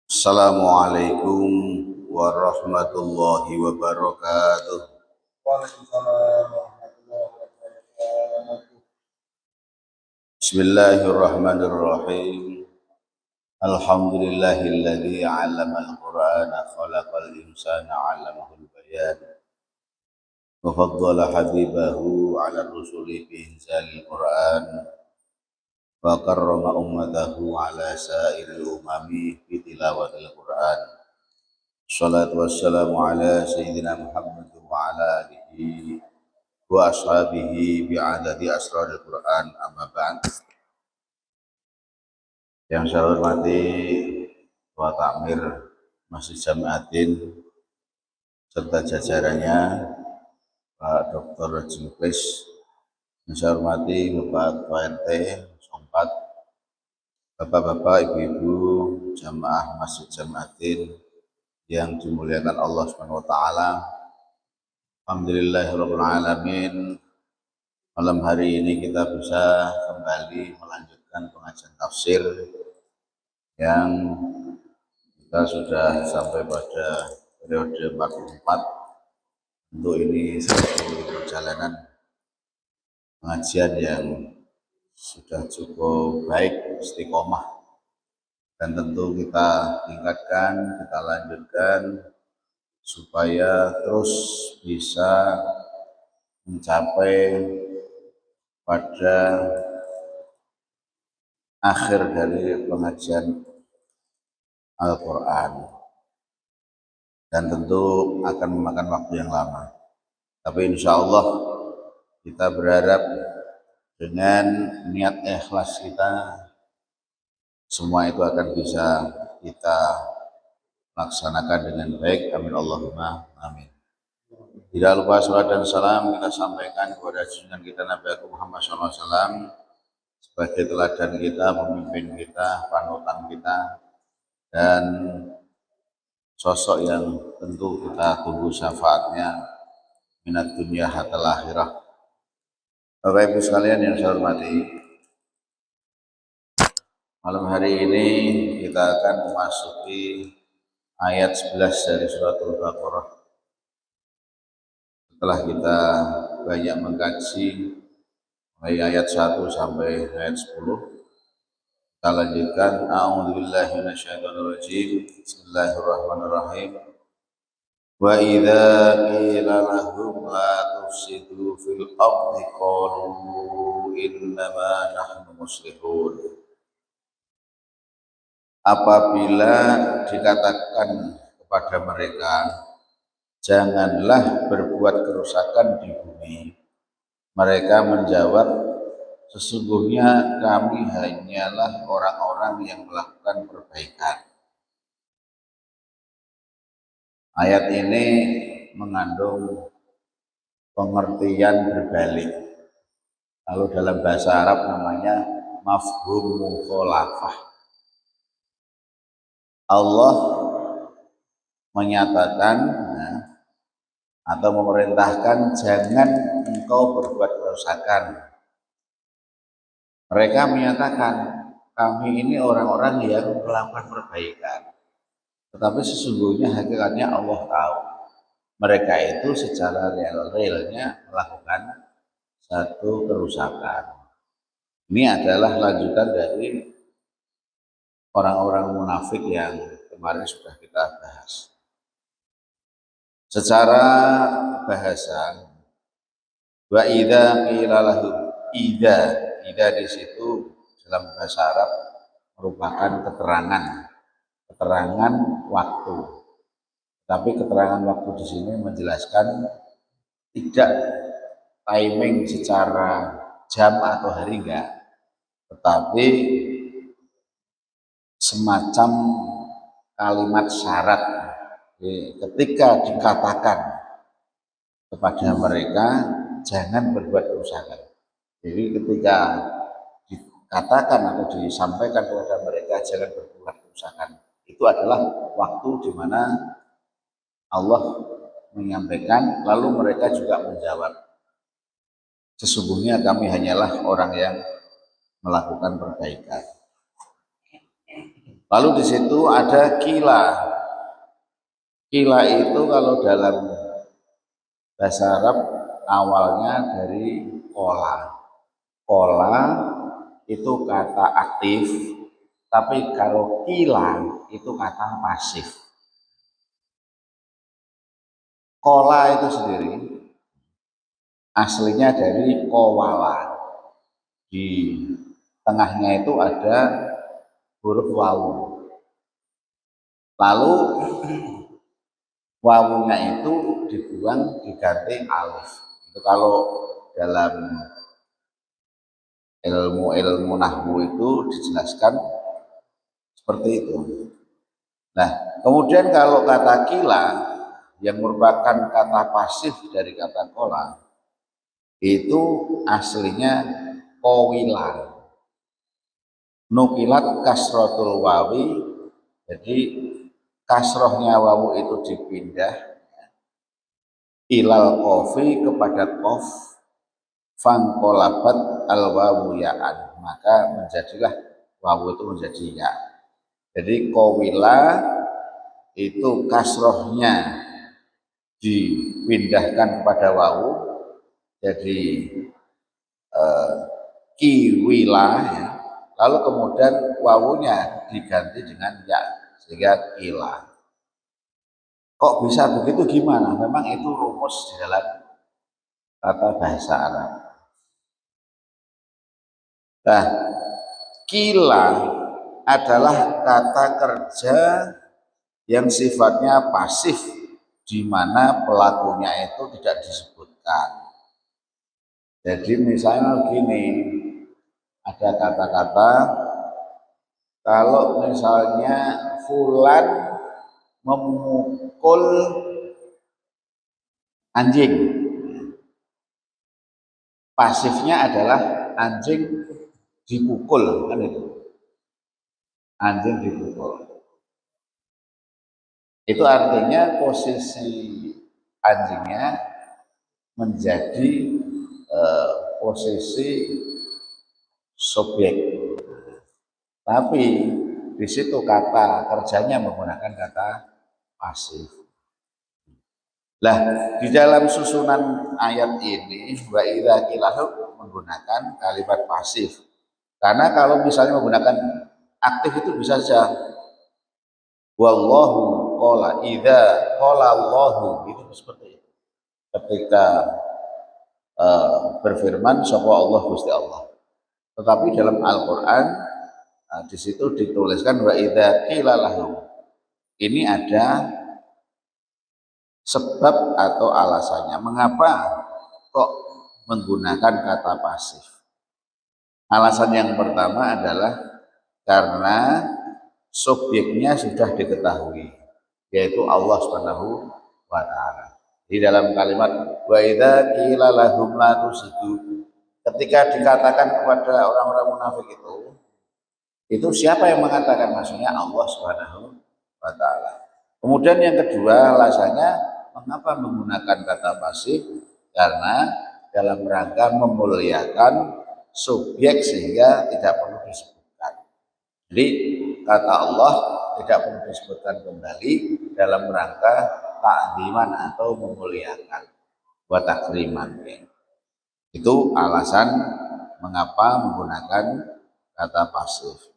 Assalamualaikum warahmatullahi wabarakatuh. Waalaikumsalam warahmatullahi wabarakatuh. Bismillahirrahmanirrahim. Alhamdulillahilladzi 'allamal Qur'ana khalaqal insana 'allamahul bayan. Wa faddala habibahu 'ala rusuli bi inzalil Qur'an. Wa karrama ummatahu 'ala sa'iril umami bi tilawatil Qur'an. Salatu wassalamu ala sayyidina Muhammad wa ala alihi wa ashabihi bi'adadi asrarul Qur'an, amma ba'd. Yang saya hormati Wa Takmir Masjid Jamiatin serta jajarannya, Pak Dr. Jilpris. Yang saya hormati Bapak Ketua RT Sompat, Bapak-bapak, ibu-ibu, jamaah Masjid Jamiatin yang dimuliakan Allah Subhanahu wa taala. Alhamdulillahirabbil alamin. Malam hari ini kita bisa kembali melanjutkan pengajian tafsir yang kita sudah sampai pada periode 44. Tentu ini satu perjalanan pengajian yang sudah cukup baik, istiqomah, dan tentu kita tingkatkan, kita lanjutkan supaya terus bisa mencapai pada akhir dari pengajian Al-Quran, dan tentu akan memakan waktu yang lama. Tapi insya Allah kita berharap dengan niat ikhlas kita, semua itu akan bisa kita laksanakan dengan baik. Amin Allahumma amin. Tidak lupa salat dan salam kita sampaikan kepada junjungan kita Nabi Muhammad SAW sebagai teladan kita, pemimpin kita, panutan kita, dan sosok yang tentu kita tunggu syafaatnya minat dunia hatta akhirah. Bapak Ibu sekalian yang saya hormati, malam hari ini kita akan memasuki ayat 11 dari surat Al-Baqarah. Setelah kita banyak mengkaji mulai ayat 1 sampai ayat 10, kita lanjutkan. A'udzubillahi minasyaitonirrajim. Bismillahirrahmanirrahim. Wa idza qila lahum la tufsidu fil ardi qalu innama nahnu muslihun. Apabila dikatakan kepada mereka, janganlah berbuat kerusakan di bumi, mereka menjawab, sesungguhnya kami hanyalah orang-orang yang melakukan perbaikan. Ayat ini mengandung pengertian berbalik. Lalu dalam bahasa Arab namanya mafhum mukhalafah. Allah menyatakan atau memerintahkan jangan engkau berbuat kerusakan. Mereka menyatakan kami ini orang-orang yang melakukan perbaikan. Tetapi sesungguhnya hakikatnya Allah tahu mereka itu secara realnya melakukan satu kerusakan. Ini adalah lanjutan dari orang-orang munafik yang kemarin sudah kita bahas. Secara bahasa, wa idza qila lahum, idza di situ dalam bahasa Arab merupakan keterangan waktu. Tapi keterangan waktu di sini menjelaskan tidak timing secara jam atau hari enggak, tetapi semacam kalimat syarat. Ketika dikatakan kepada mereka jangan berbuat kerusakan. Jadi ketika dikatakan atau disampaikan kepada mereka jangan berbuat kerusakan, itu adalah waktu di mana Allah menyampaikan, lalu mereka juga menjawab, sesungguhnya kami hanyalah orang yang melakukan perbaikan. Lalu di situ ada kila. Kila itu kalau dalam bahasa Arab awalnya dari kola. Kola itu kata aktif, tapi kalau kila itu kata pasif. Kola itu sendiri aslinya dari kowala. Di tengahnya itu ada huruf wawu. Lalu wawunya itu dibuang diganti alif. Itu kalau dalam ilmu nahwu itu dijelaskan seperti itu. Nah, kemudian kalau kata kila yang merupakan kata pasif dari kata kola itu aslinya kowila. Nukilat kasrotul wawi, jadi kasrohnya wawu itu dipindah ilal kofi kepada kof, fangkolabat al wawu ya'an, maka menjadilah wawu itu menjadi ya. Jadi kowila itu kasrohnya dipindahkan kepada wawu, jadi kiwila ya. Lalu kemudian wawunya diganti dengan ya sehingga kila. Kok bisa begitu, gimana? Memang itu rumus di dalam tata bahasa Arab. Nah, kila adalah kata kerja yang sifatnya pasif, di mana pelakunya itu tidak disebutkan. Jadi misalnya begini, ada kata-kata kalau misalnya fulan memukul anjing, pasifnya adalah anjing dipukul, kan itu. Anjing dipukul. Itu artinya posisi anjingnya menjadi posisi subjek. Tapi di situ kata kerjanya menggunakan kata pasif. Lah, di dalam susunan ayat ini wa idza qilahu menggunakan kalimat pasif. Karena kalau misalnya menggunakan aktif itu bisa saja wallahu qala, idza qala Allahu, itu seperti itu. Ketika berfirman sapa Allah Gusti Allah. Tetapi dalam Al-Qur'an di situ dituliskan wa idza qila lahum. Ini ada sebab atau alasannya. Mengapa kok menggunakan kata pasif? Alasan yang pertama adalah karena subjeknya sudah diketahui, yaitu Allah Subhanahu wa taala. Di dalam kalimat wa idza qila lahum la tusidu, ketika dikatakan kepada orang-orang munafik itu siapa yang mengatakan? Maksudnya Allah Subhanahu wa taala. Kemudian yang kedua alasannya mengapa menggunakan kata pasif? Karena dalam rangka memuliakan subjek sehingga tidak perlu disebutkan. Jadi kata Allah tidak perlu disebutkan kembali dalam rangka ta'ziman atau memuliakan, wa takriman. Itu alasan mengapa menggunakan kata pasif.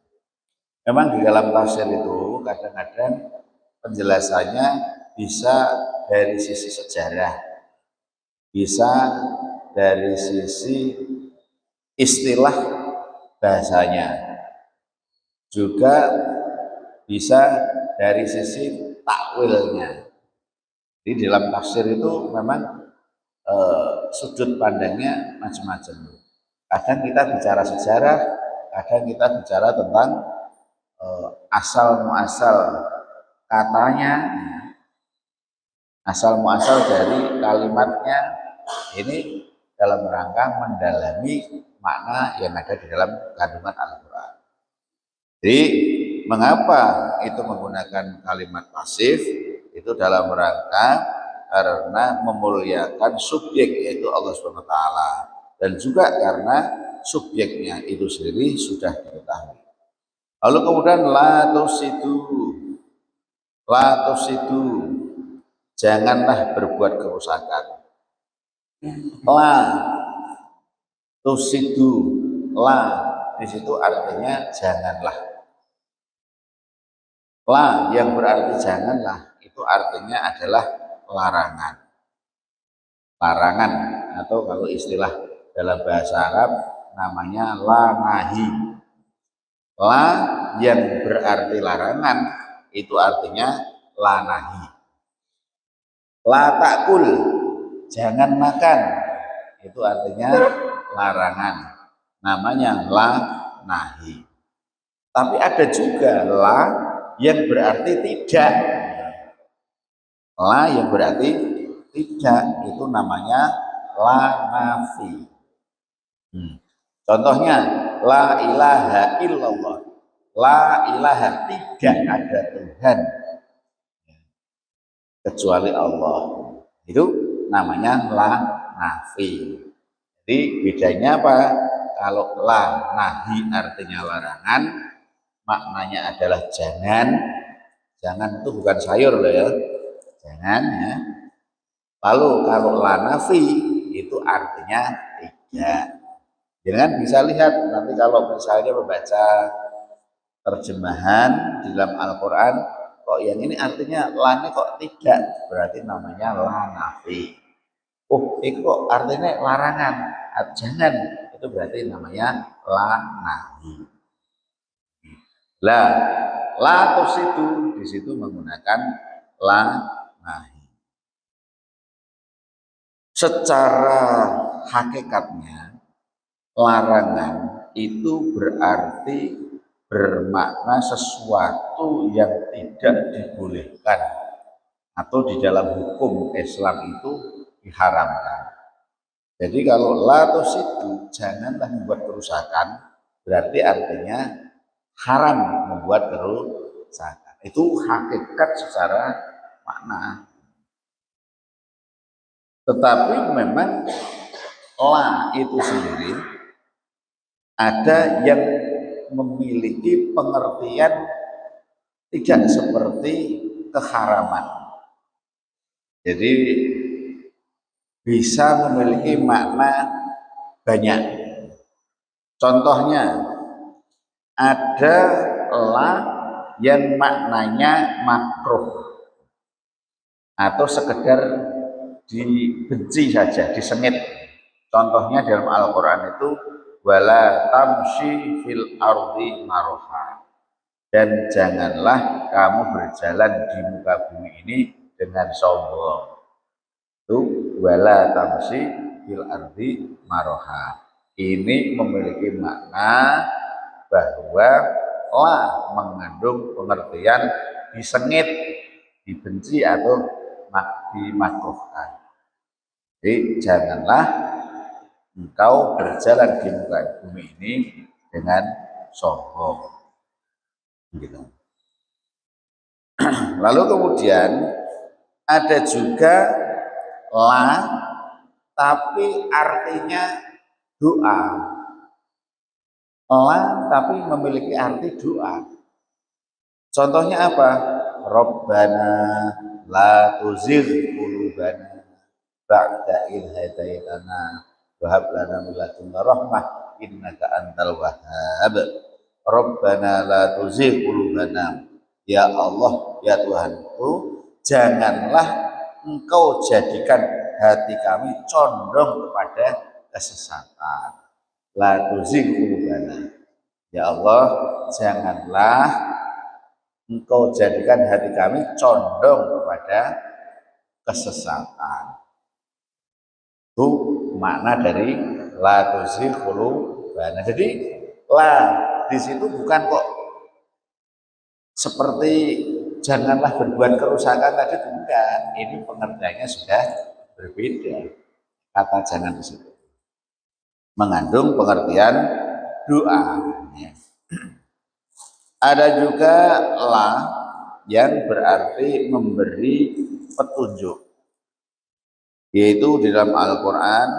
Memang di dalam tafsir itu kadang-kadang penjelasannya bisa dari sisi sejarah, bisa dari sisi istilah bahasanya, juga bisa dari sisi takwilnya. Di dalam tafsir itu memang sudut pandangnya macam-macam. Kadang kita bicara sejarah, kadang kita bicara tentang asal muasal katanya, asal muasal dari kalimatnya, ini dalam rangka mendalami makna yang ada di dalam kandungan Al-Quran. Jadi mengapa itu menggunakan kalimat pasif? Itu dalam rangka karena memuliakan subjek, yaitu Allah Subhanahu wa taala, dan juga karena subjeknya itu sendiri sudah diketahui. Lalu kemudian la tusidu, janganlah berbuat kerusakan. La tusidu, la di situ artinya janganlah. La yang berarti janganlah itu artinya adalah larangan. Larangan atau kalau istilah dalam bahasa Arab namanya la nahi. La yang berarti larangan itu artinya la nahi. La takul, jangan makan, itu artinya larangan. Namanya la nahi. Tapi ada juga la yang berarti tidak. La yang berarti tidak itu namanya la nafi. Contohnya la ilaha illallah. La ilaha, tidak ada Tuhan kecuali Allah. Itu namanya la nafi. Jadi bedanya apa? Kalau la nahi artinya larangan, maknanya adalah jangan. Jangan itu bukan sayur loh ya. Jangan ya. Lalu kalau la nafi itu artinya tidak. Jangan bisa lihat nanti kalau misalnya membaca terjemahan di dalam Al-Quran, kok yang ini artinya lani kok tidak, berarti namanya la nafi. Oh, itu kok artinya larangan, jangan, itu berarti namanya la nahi. La tusidu di situ menggunakan la nahi. Secara hakikatnya larangan itu berarti bermakna sesuatu yang tidak dibolehkan atau di dalam hukum Islam itu diharamkan. Jadi kalau la tusidu, janganlah membuat kerusakan, berarti artinya haram membuat kerusakan. Itu hakikat secara makna. Tetapi memang la itu sendiri ada yang memiliki pengertian tidak seperti keharaman. Jadi bisa memiliki makna banyak. Contohnya ada la yang maknanya makruh atau sekedar dibenci saja, disengit. Contohnya dalam Al-Quran itu wala tamshi fil ardi maroha, dan janganlah kamu berjalan di muka bumi ini dengan sombong. Itu wala tamshi fil ardi maroha. Ini memiliki makna bahwa la mengandung pengertian disengit, dibenci atau dimakruhkan. Jadi janganlah engkau berjalan di muka bumi ini dengan sombong. Gitu. Lalu kemudian ada juga la tapi artinya doa. La tapi memiliki arti doa. Contohnya apa? Rabbana la tuzigh qulubana ba'da idh hadaitana wa hab lana min ladunka rahmah innaka antal wahhab. Rabbana la tuzigh qulubana, ya Allah ya Tuhanku, janganlah engkau jadikan hati kami condong kepada kesesatan. La tuzigh qulubana, ya Allah janganlah engkau jadikan hati kami condong kepada kesesatan. Itu makna dari la tuzigh qulubana. Jadi la di situ bukan kok seperti janganlah berbuat kerusakan tadi, bukan. Ini pengertiannya sudah berbeda. Kata jangan di situ mengandung pengertian doa. Ada juga la yang berarti memberi petunjuk, yaitu di dalam Al-Quran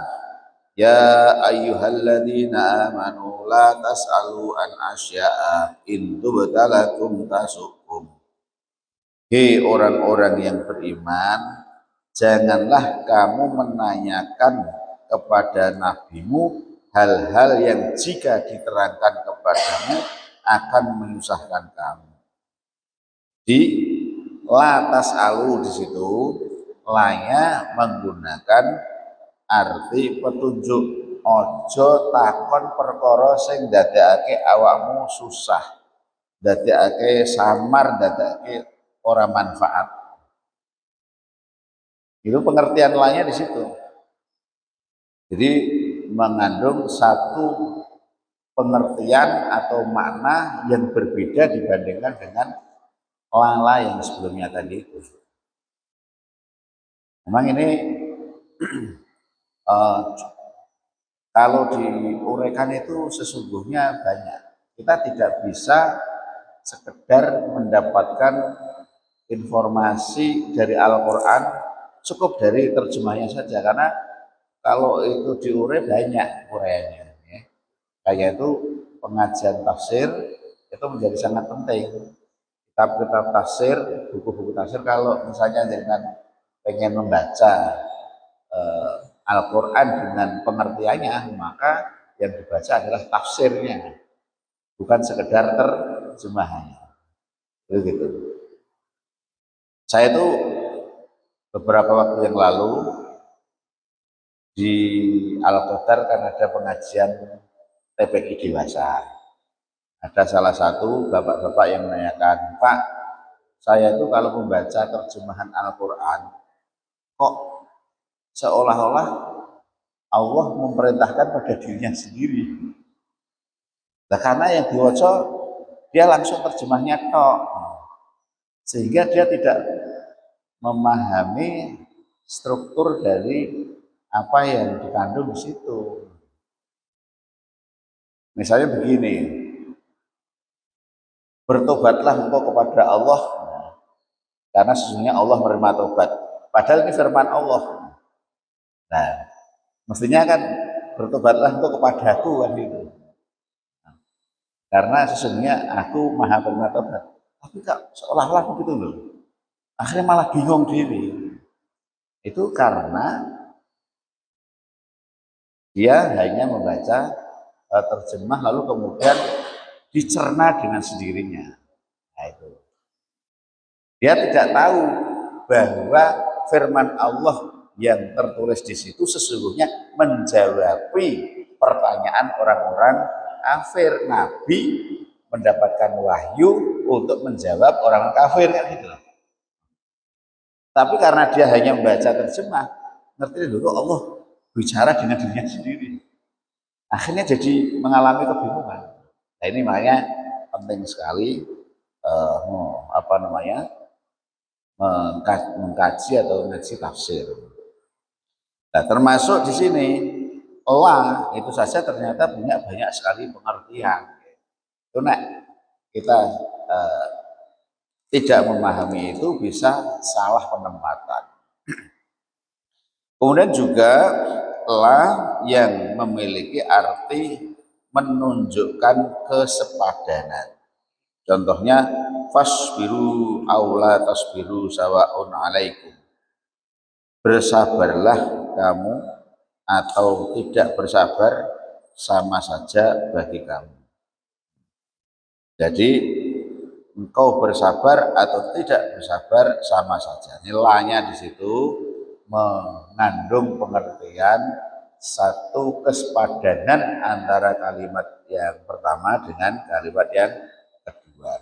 Ya ayyuhalladzina amanu la tas'alu an asya'a in tubtalakum tasukum. Hei orang-orang yang beriman, janganlah kamu menanyakan kepada nabimu hal-hal yang jika diterangkan kepadamu akan menyusahkan kamu. Di latas alu di situ lanya menggunakan arti petunjuk. Ojo takon perkara sing dadekake awakmu susah, dadekake samar, dadekake ora manfaat. Itu pengertian lainnya di situ. Jadi mengandung satu pengertian atau makna yang berbeda dibandingkan dengan lala yang sebelumnya tadi itu. Memang ini kalau diuraikan itu sesungguhnya banyak. Kita tidak bisa sekedar mendapatkan informasi dari Al-Quran cukup dari terjemahnya saja, karena kalau itu diurai banyak uraiannya ya. Kayak itu pengajian tafsir itu menjadi sangat penting. Kitab-kitab tafsir, buku-buku tafsir, kalau misalnya dengan pengen membaca Al-Quran dengan pengertiannya, maka yang dibaca adalah tafsirnya, bukan sekedar terjemahannya. Begitu. Saya itu beberapa waktu yang lalu di Al-Qadar kan ada pengajian TPI dewasa. Ada salah satu bapak-bapak yang menanyakan, Pak, saya itu kalau membaca terjemahan Al-Quran, kok seolah-olah Allah memerintahkan pada dirinya sendiri. Nah, karena yang diwaca dia langsung terjemahnya tok, sehingga dia tidak memahami struktur dari apa yang dikandung di situ. Misalnya begini, bertobatlah engkau kepada Allah, karena sesungguhnya Allah menerima tobat. Padahal ini firman Allah. Nah, mestinya kan bertobatlah engkau kepadaku kan itu. Karena sesungguhnya aku maha penerima tobat. Tapi kok seolah-olah begitu loh. Akhirnya malah bingung diri. Itu karena dia hanya membaca terjemah lalu kemudian dicerna dengan sendirinya. Nah, itu. Dia tidak tahu bahwa firman Allah yang tertulis di situ sesungguhnya menjawabi pertanyaan orang-orang kafir. Nabi mendapatkan wahyu untuk menjawab orang kafir kan gitu. Tapi karena dia hanya membaca terjemah, ngerti dulu Allah bicara dengan dirinya sendiri. Akhirnya jadi mengalami kebingungan. Nah, ini makanya penting sekali mengkaji atau ngaji tafsir. Nah, termasuk di sini la itu saja ternyata punya banyak sekali pengertian. Itu kita tidak memahami itu bisa salah penempatan. Kemudian juga la yang memiliki arti menunjukkan kesepadanan. Contohnya fasbiru aula tasbiru sawaun alaikum. Bersabarlah kamu atau tidak bersabar sama saja bagi kamu. Jadi engkau bersabar atau tidak bersabar sama saja. Nilainya di situ mengandung pengertian satu kesepadanan antara kalimat yang pertama dengan kalimat yang kedua.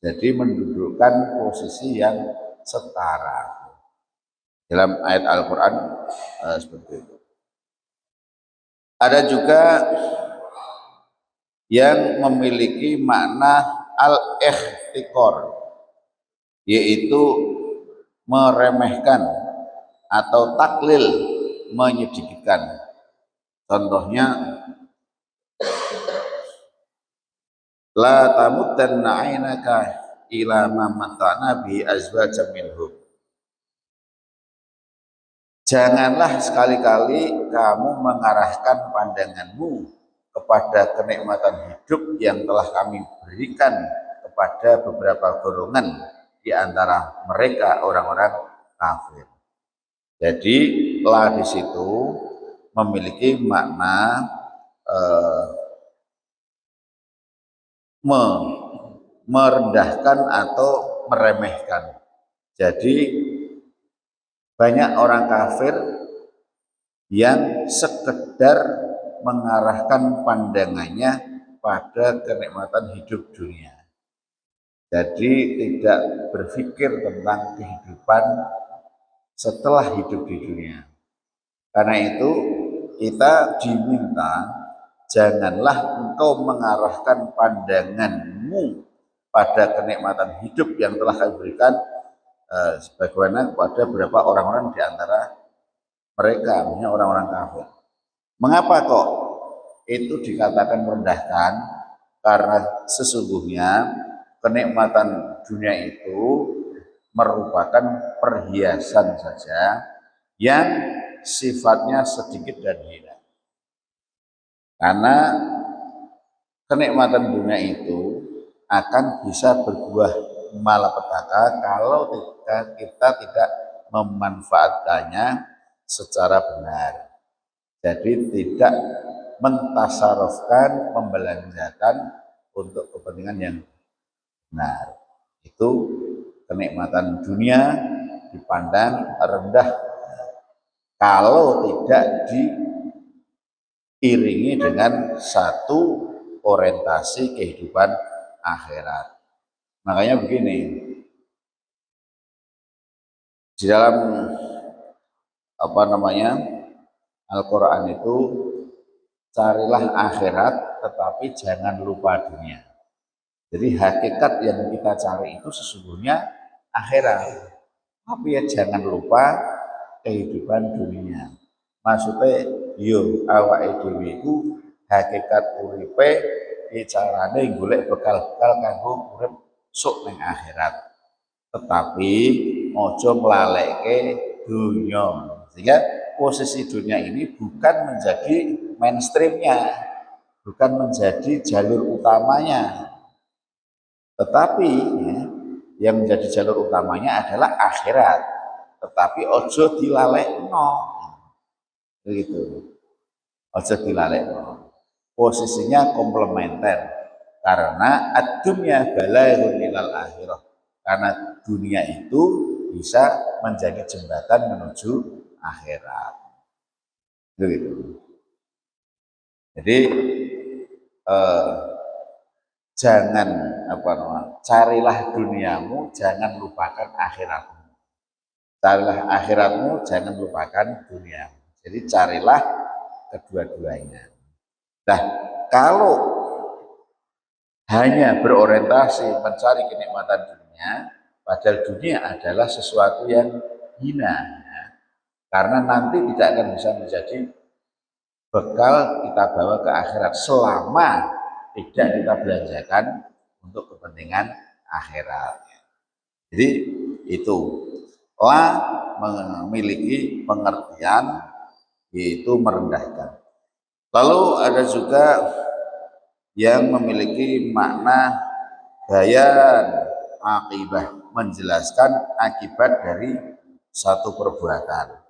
Jadi mendudukkan posisi yang setara. Dalam ayat Al-Quran seperti itu. Ada juga yang memiliki makna al-ihtikor, yaitu meremehkan atau taklil, menyedikitkan. Contohnya la tamuddanna 'ainaka ila ma mata'na bi azwajam minhum. Janganlah sekali-kali kamu mengarahkan pandanganmu kepada kenikmatan hidup yang telah kami berikan kepada beberapa golongan di antara mereka orang-orang kafir. Jadi la di situ memiliki makna merendahkan atau meremehkan. Jadi banyak orang kafir yang sekedar mengarahkan pandangannya pada kenikmatan hidup dunia. Jadi tidak berpikir tentang kehidupan setelah hidup di dunia. Karena itu kita diminta, janganlah engkau mengarahkan pandanganmu pada kenikmatan hidup yang telah kami berikan sebagaimana kepada beberapa orang-orang di antara mereka, maksudnya orang-orang kafir. Mengapa kok itu dikatakan merendahkan? Karena sesungguhnya kenikmatan dunia itu merupakan perhiasan saja yang sifatnya sedikit dan hina. Karena kenikmatan dunia itu akan bisa berbuah malapetaka kalau kita tidak memanfaatkannya secara benar. Jadi tidak mentasarufkan, membelanjakan untuk kepentingan yang benar. Itu kenikmatan dunia dipandang rendah kalau tidak diiringi dengan satu orientasi kehidupan akhirat. Makanya begini, di dalam Al-Quran itu carilah akhirat tetapi jangan lupa dunia. Jadi hakikat yang kita cari itu sesungguhnya akhirat, tapi ya jangan lupa kehidupan dunia. Maksudnya yo awake dhewe iku hakikat uripe carane golek bekal-bekal kanggo urip sok ning akhirat. Tetapi ojo nglaleke dunia. Sehingga posisi dunia ini bukan menjadi mainstreamnya, bukan menjadi jalur utamanya. Tetapi ya, yang menjadi jalur utamanya adalah akhirat. Tetapi ojo dilalekno. Begitu. Ojo dilalekno. Posisinya komplementer karena ad-dunya balaghun ilal akhirah. Karena dunia itu bisa menjadi jembatan menuju akhirat. Begitu. Jadi jangan carilah duniamu, jangan lupakan akhiratmu. Carilah akhiratmu, jangan lupakan duniamu. Jadi carilah kedua-duanya. Nah, kalau hanya berorientasi mencari kenikmatan dunia, padahal dunia adalah sesuatu yang hina, ya. Karena nanti tidak akan bisa menjadi bekal kita bawa ke akhirat selama tidak kita belanjakan untuk kepentingan akhirat. Jadi itu la memiliki pengertian yaitu merendahkan. Lalu ada juga yang memiliki makna bayan akibah, menjelaskan akibat dari satu perbuatan.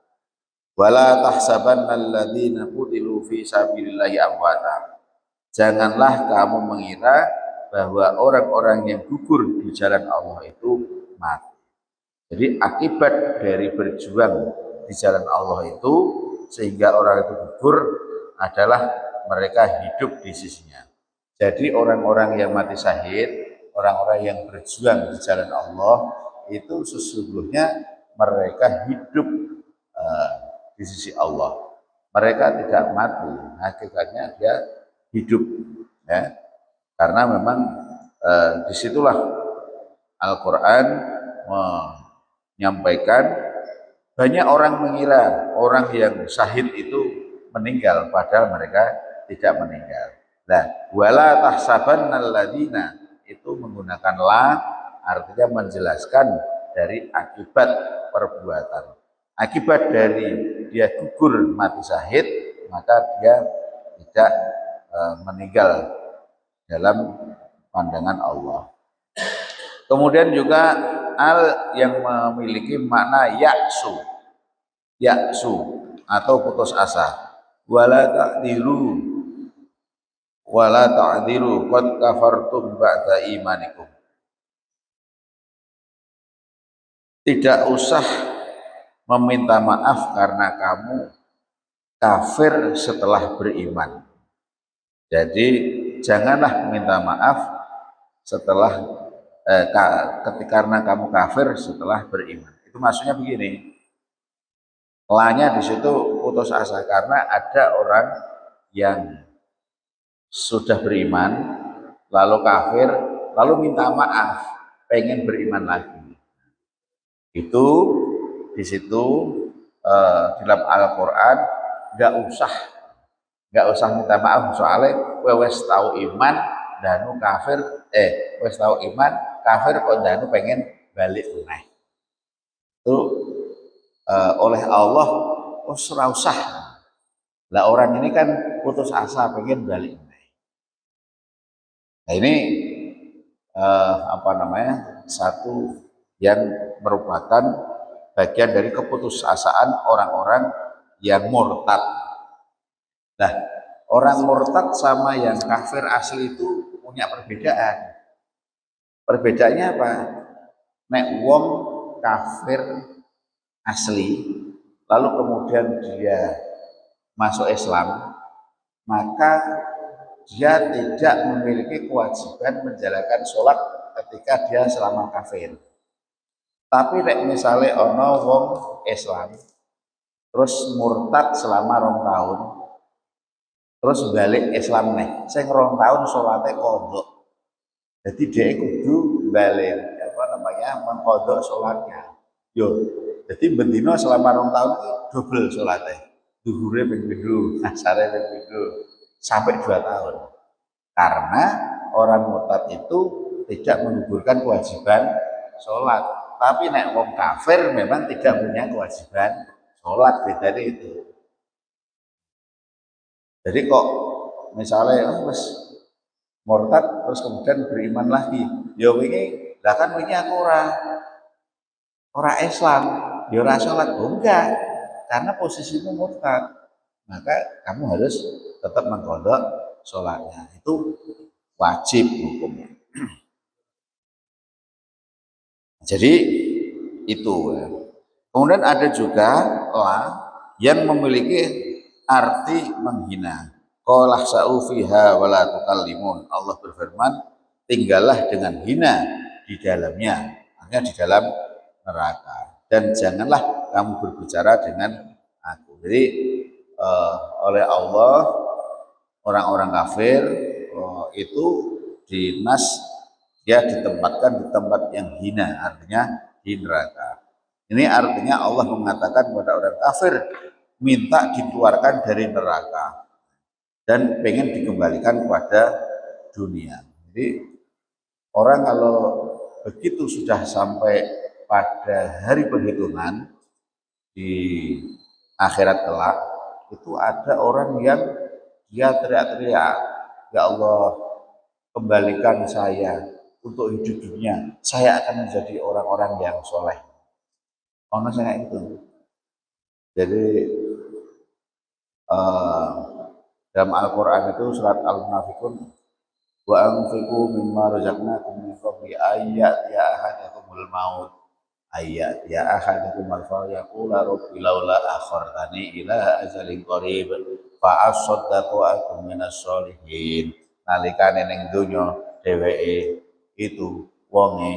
Wala tahsabanna alladzina qutilu fi sabilillahi amwata. Janganlah kamu mengira bahwa orang-orang yang gugur di jalan Allah itu mati. Jadi akibat dari berjuang di jalan Allah itu sehingga orang itu gugur adalah mereka hidup di sisinya. Jadi orang-orang yang mati syahid, orang-orang yang berjuang di jalan Allah itu sesungguhnya mereka hidup di sisi Allah. Mereka tidak mati, hakikatnya dia hidup, ya. Karena memang disitulah Al-Quran menyampaikan banyak orang mengira orang yang syahid itu meninggal, padahal mereka tidak meninggal. Nah, wala tahsabannal ladzina itu menggunakan la, artinya menjelaskan dari akibat perbuatan. akibat dari dia gugur mati syahid, maka dia tidak meninggal dalam pandangan Allah. Kemudian juga al yang memiliki makna yaksu atau putus asa. Wala ta'diru qad kafartum ba'da imanikum. Tidak usah meminta maaf karena kamu kafir setelah beriman. Jadi janganlah minta maaf setelah karena kamu kafir setelah beriman. Itu maksudnya begini. Lanya di situ putus asa karena ada orang yang sudah beriman lalu kafir lalu minta maaf pengen beriman lagi. Itu di situ dalam Al-Qur'an nggak usah minta maaf soalnya wes tahu iman danu kafir wes tahu iman kafir kok danu pengen balik meneh. Itu oleh Allah ora usah. Lah orang ini kan putus asa pengen balik meneh. Nah ini satu yang merupakan bagian dari keputusasaan orang-orang yang murtad. Nah, orang murtad sama yang kafir asli itu punya perbedaan. Perbedaannya apa? Nek wong kafir asli, lalu kemudian dia masuk Islam, maka dia tidak memiliki kewajiban menjalankan sholat ketika dia selama kafir. Tapi nek misalnya ono wong Islam terus murtad selama 2 tahun terus balik Islam nih sing 2 tahun sholatnya kodok, jadi dia kudu balik mengkodok sholatnya jadi bendino selama 2 tahun itu double sholatnya, duhure ping pindho, asare ping pindho sampai 2 tahun karena orang murtad itu tidak menggugurkan kewajiban sholat. Tapi nek wong kafir memang tidak punya kewajiban sholat, beda itu. Jadi kok misalnya wis murtad terus kemudian beriman lagi, ya wingi lah kan wingi aku ora Islam, ya ora sholat, enggak, karena posisimu murtad, maka kamu harus tetap mengqadha sholatnya, itu wajib hukumnya. Jadi itu. Kemudian ada juga la yang memiliki arti menghina. Qala sa'u fiha wa la tukallimun. Allah berfirman, tinggallah dengan hina di dalamnya, artinya di dalam neraka. Dan janganlah kamu berbicara dengan aku. Jadi oleh Allah orang-orang kafir itu dinas dia ditempatkan di tempat yang hina, artinya di neraka. Ini artinya Allah mengatakan kepada orang kafir minta dikeluarkan dari neraka dan pengen dikembalikan kepada dunia. Jadi orang kalau begitu sudah sampai pada hari perhitungan di akhirat kelak, itu ada orang yang dia teriak-teriak, ya Allah kembalikan saya untuk hidup dunia, saya akan menjadi orang-orang yang soleh. Ono saya itu. Jadi dalam Al-Quran itu surat Al-Munafikun, wa anfiqu mimma razaqnakum min qabli ayat ya ahadakumul maut ayat ya ahadakum al-faul yaqula rabbi laula akhartani ila ajalin qarib fa asaddaqu akum minas sholihin. Nalikane ning donya dheweke itu wonge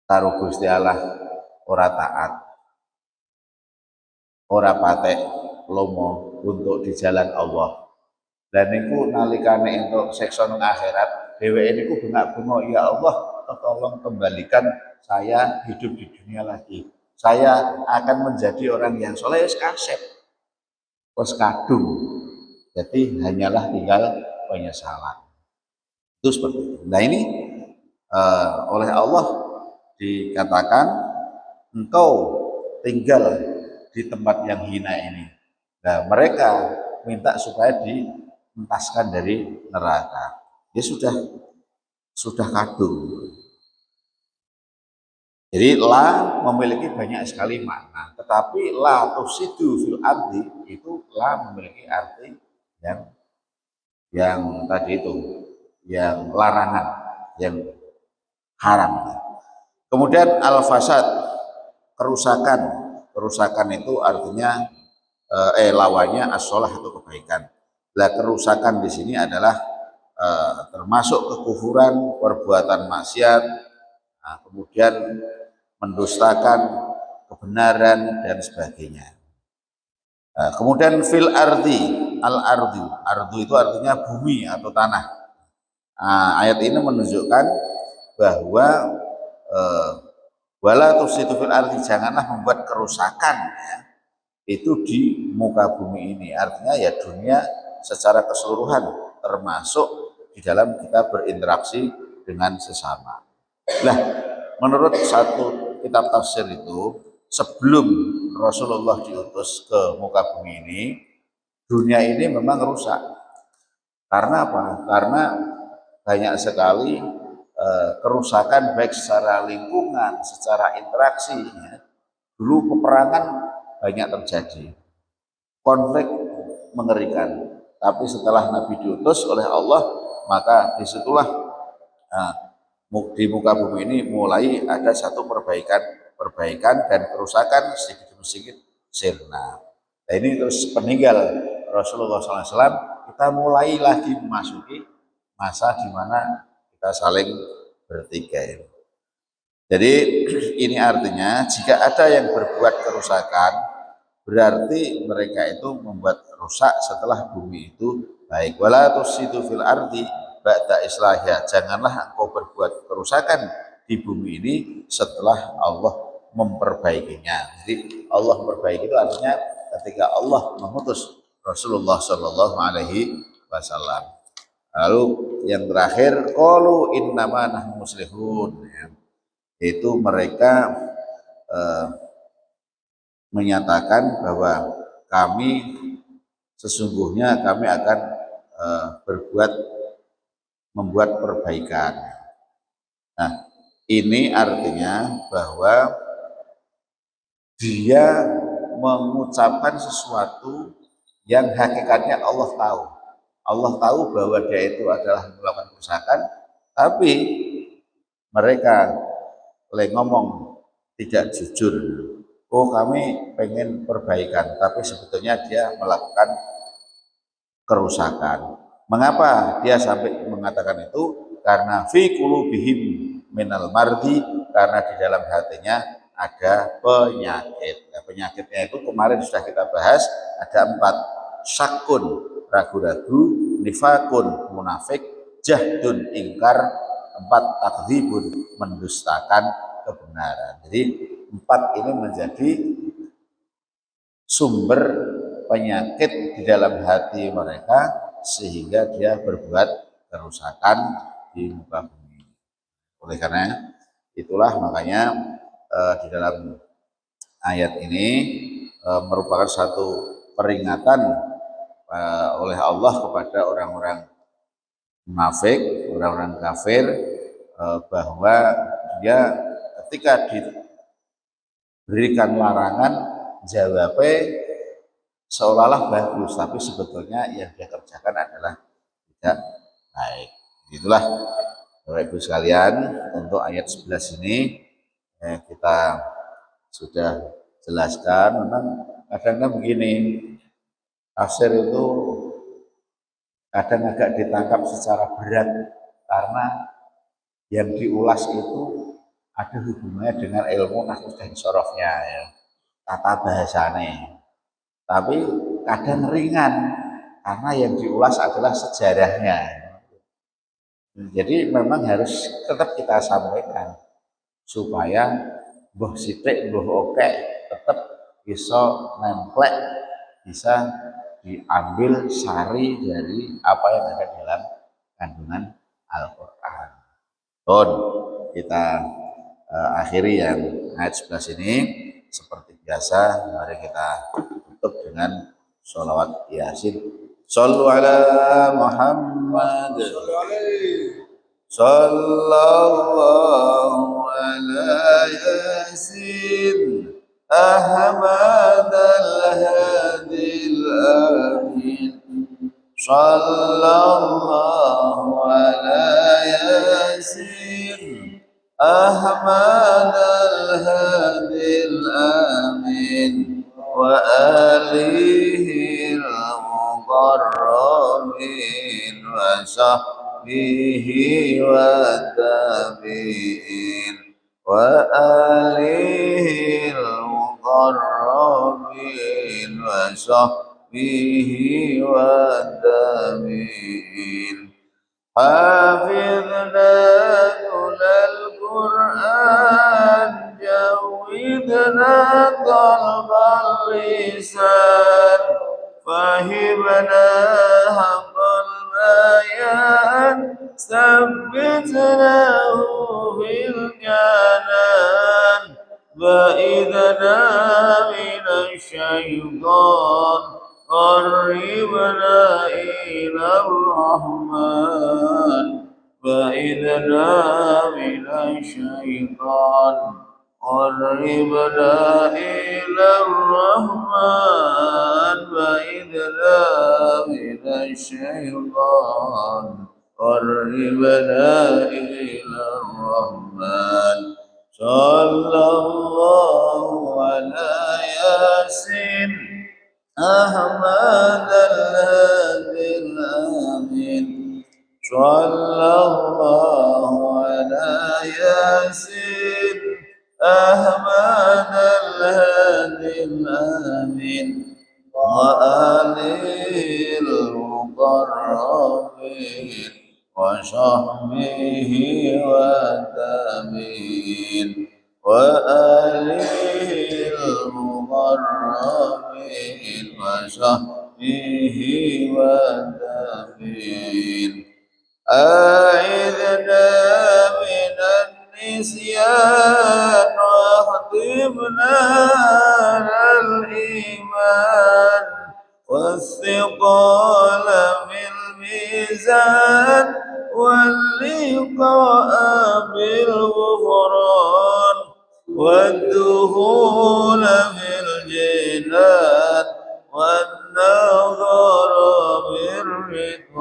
karo Gusti Allah ora taat, ora patek lomo untuk di jalan Allah. Dan niku nalikane entuk siksa nang akhirat, dheweke niku bengak-bengok, ya Allah, tolong kembalikan saya hidup di dunia lagi. Saya akan menjadi orang yang soleh, wis kasep. Wis kadung. Jadi hanyalah tinggal penyesalan. Itu seperti itu. Nah ini oleh Allah dikatakan engkau tinggal di tempat yang hina ini. Nah, mereka minta supaya dientaskan dari neraka. Dia sudah kadung. Jadi la memiliki banyak sekali makna, tetapi la tufsidu fil ardi itu la memiliki arti yang tadi itu, yang larangan, yang haram. Kemudian al-fasad, kerusakan. Kerusakan itu artinya lawannya as-sholah atau kebaikan. Lah kerusakan di sini adalah termasuk kekufuran, perbuatan maksiat, nah, kemudian mendustakan kebenaran dan sebagainya. Nah, kemudian fil ardi, ardu itu artinya bumi atau tanah. Nah, ayat ini menunjukkan bahwa wala tufsidu fil ardi, janganlah membuat kerusakan ya, itu di muka bumi ini. Artinya ya dunia secara keseluruhan, termasuk di dalam kita berinteraksi dengan sesama. Nah, menurut satu kitab tafsir itu, sebelum Rasulullah diutus ke muka bumi ini, dunia ini memang rusak. Karena apa? Karena banyak sekali kerusakan baik secara lingkungan, secara interaksi. Ya. Dulu peperangan banyak terjadi, konflik mengerikan. Tapi setelah Nabi diutus oleh Allah, maka disitulah di muka bumi ini mulai ada satu perbaikan dan kerusakan sedikit demi sedikit sirna. Nah, ini terus peninggal Rasulullah SAW, kita mulai lagi memasuki masa di mana kita saling bertikai. Jadi ini artinya jika ada yang berbuat kerusakan, berarti mereka itu membuat rusak setelah bumi itu baik. Wala tusidu fil ardi ba'da islahya, janganlah engkau berbuat kerusakan di bumi ini setelah Allah memperbaikinya. Jadi Allah memperbaiki itu artinya ketika Allah mengutus Rasulullah Shallallahu Alaihi Wasallam. Lalu yang terakhir, qalu innama nahnu muslihun, ya. Itu mereka menyatakan bahwa kami sesungguhnya kami akan membuat perbaikan. Nah, ini artinya bahwa dia mengucapkan sesuatu yang hakikatnya Allah tahu. Allah tahu bahwa dia itu adalah melakukan kerusakan, tapi mereka ngomong tidak jujur. Oh, kami pengen perbaikan, tapi sebetulnya dia melakukan kerusakan. Mengapa dia sampai mengatakan itu? Karena fi qulubihim minal mardi, karena di dalam hatinya ada penyakit. Nah, penyakitnya itu kemarin sudah kita bahas, ada 4. Syakun, ragu-ragu, nifakun, munafik, jahdun, ingkar, 4. Takdzibun, mendustakan kebenaran. Jadi 4 ini menjadi sumber penyakit di dalam hati mereka sehingga dia berbuat kerusakan di muka bumi. Oleh karena itulah makanya di dalam ayat ini merupakan satu peringatan oleh Allah kepada orang-orang munafik, orang-orang kafir, bahwa dia ketika diberikan larangan jawabnya seolah-olah bagus, tapi sebetulnya yang dia kerjakan adalah tidak baik. Itulah Bapak Ibu sekalian, untuk ayat 11 ini kita sudah jelaskan. Memang kadang-kadang begini, tafsir itu kadang agak ditangkap secara berat karena yang diulas itu ada hubungannya dengan ilmu nahwu dan sorofnya, ya, tata bahasanya. Tapi kadang ringan karena yang diulas adalah sejarahnya. Jadi memang harus tetap kita sampaikan supaya mbah sithik mbah oke tetap bisa nemplek, bisa diambil sari dari apa yang ada dalam kandungan Al-Qur'an. Kita akhiri yang ayat sebelah sini. Seperti biasa, mari kita tutup dengan sholawat Yasin. Shallu ala Muhammad. صلوا عليه Sallallahu ala Yasin Ahmad al-Hadi al-Amin. Sallallahu ala Yasin Ahmad al-Hadi al-Amin wa alihi al-muqarrabin wa sahbihi wa tabi'in wa alihi al-muqarrabin wa sahbihi wa tabi'in. حافظنا كل القرآن جودنا طلب اللسان فهمنا حق البيان ثبتناه في الجنان بعيدنا من الشيطان قربنا إلى الرحمن بعيدنا من الشيطان قربنا إلى الرحمن بعيدنا من الشيطان قربنا إلى الرحمن صلى الله على ياسين أحمد الهادي الأمين صلى الله على ياسين أحمد الهادي الأمين وآله المقربين وصحبه والتابعين وآله المقربين وصحبه والتابعين أعذنا من النسيان واخدمنا على الإيمان والثقال في الميزان واللقاء بالغفران والدخول في الجنان والنظر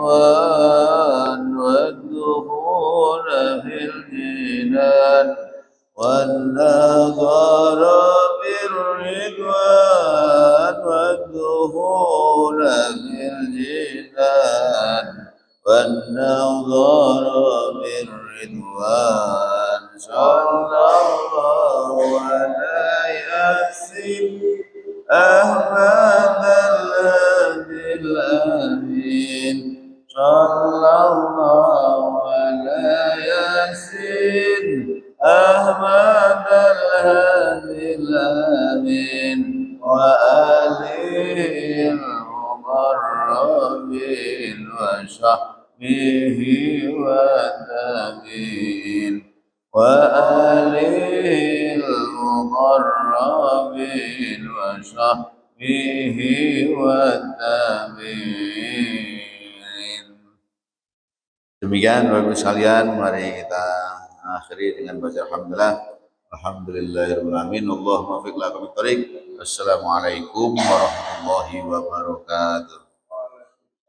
بالرضوان والدخول في الجنان والنظر بالرضوان والدخول في الجنان والنظر بالرضوان صلى الله على ياسين أحمد الهادي الأمين صلى الله على ياسين أحمد الهادي الأمين وآله المقربين وصحبه والتابعين وآله المقربين وصحبه والتابعين. Demikian Bapak Ibu sekalian, mari kita akhiri dengan baca alhamdulillah. Alhamdulillahirabbil alamin. Allahumma fiq lana min thariq. Assalamualaikum warahmatullahi wabarakatuh.